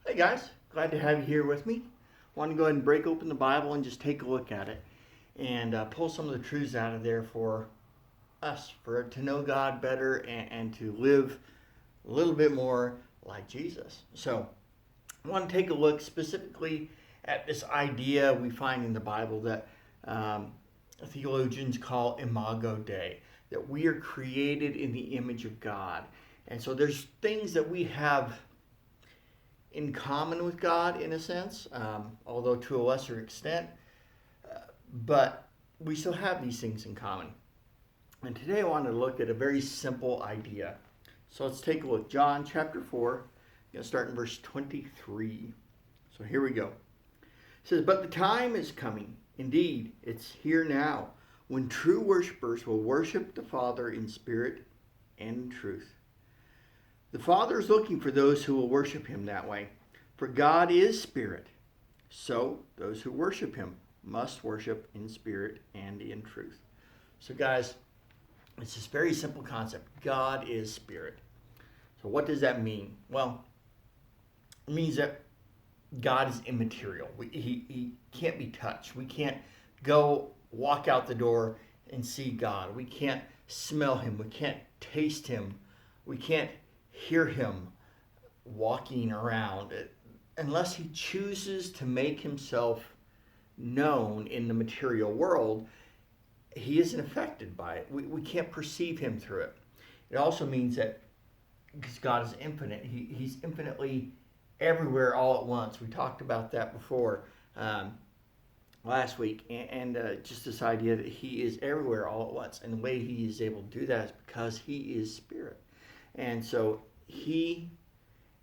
Hey guys, glad to have you here with me. Want to go ahead and break open the Bible and just take a look at it and pull some of the truths out of there for us, for to know God better and to live a little bit more like Jesus. So, I want to take a look specifically at this idea we find in the Bible that theologians call Imago Dei, that we are created in the image of God. And so there's things that we have in common with God in a sense, although to a lesser extent, but we still have these things in common. And today I want to look at a very simple idea. So let's take a look. John chapter 4, I'm going to start in verse 23. So here we go. It says, "But the time is coming, indeed, it's here now, when true worshipers will worship the Father in spirit and in truth. The Father is looking for those who will worship him that way. For God is spirit. So those who worship him must worship in spirit and in truth." So guys, it's this very simple concept. God is spirit. So what does that mean? Well, it means that God is immaterial. He can't be touched. We can't go walk out the door and see God. We can't smell him. We can't taste him. We can't hear him walking around unless he chooses to make himself known in the material world. He isn't affected by it. We can't perceive him through it. It also means that because God is infinite, he's infinitely everywhere all at once. We talked about that before last week, and just this idea that he is everywhere all at once. And the way he is able to do that is because he is spirit. And so he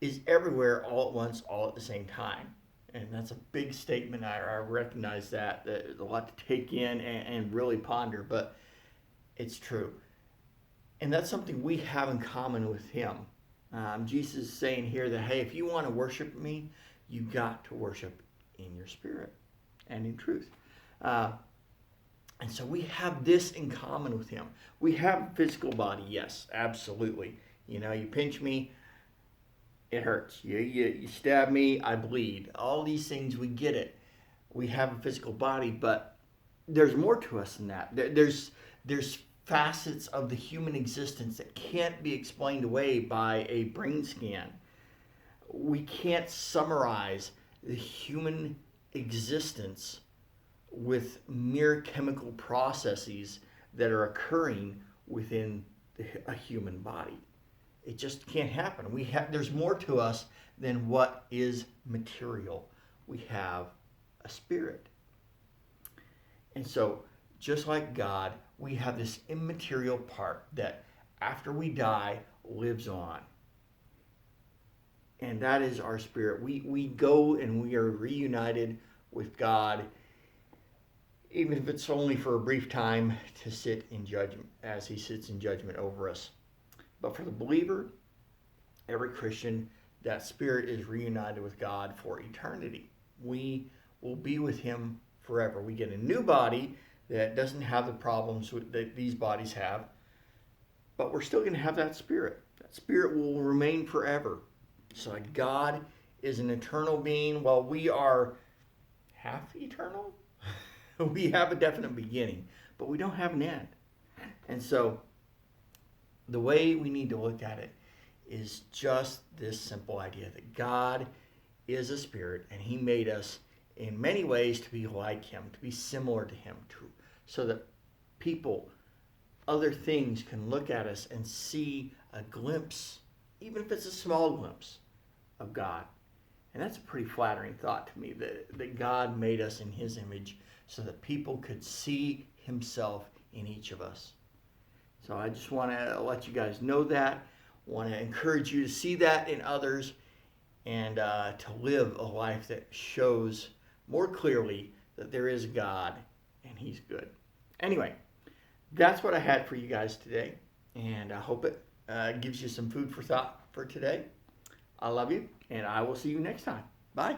is everywhere all at once, all at the same time. And that's a big statement. I recognize that. There's a lot to take in and really ponder, but it's true. And that's something we have in common with him. Jesus is saying here that, hey, if you want to worship me, you got to worship in your spirit and in truth. And so we have this in common with him. We have a physical body, yes, absolutely. You know, you pinch me, it hurts. You stab me, I bleed. All these things, we get it. We have a physical body, but there's more to us than that. There's facets of the human existence that can't be explained away by a brain scan. We can't summarize the human existence with mere chemical processes that are occurring within a human body. It just can't happen. There's more to us than what is material. We have a spirit. And so, just like God, we have this immaterial part that after we die lives on. And that is our spirit. We go and we are reunited with God, even if it's only for a brief time, to sit in judgment as he sits in judgment over us. But for the believer, every Christian, that spirit is reunited with God for eternity. We will be with him forever. We get a new body that doesn't have the problems that these bodies have, but we're still going to have that spirit. That spirit will remain forever. So God is an eternal being while we are half eternal. We have a definite beginning, but we don't have an end. And so the way we need to look at it is just this simple idea that God is a spirit and he made us in many ways to be like him, to be similar to him, so that people, other things can look at us and see a glimpse, even if it's a small glimpse, of God. And that's a pretty flattering thought to me, that God made us in his image so that people could see himself in each of us. So I just want to let you guys know that. I want to encourage you to see that in others and to live a life that shows more clearly that there is God and he's good. Anyway, that's what I had for you guys today. And I hope it gives you some food for thought for today. I love you, and I will see you next time. Bye.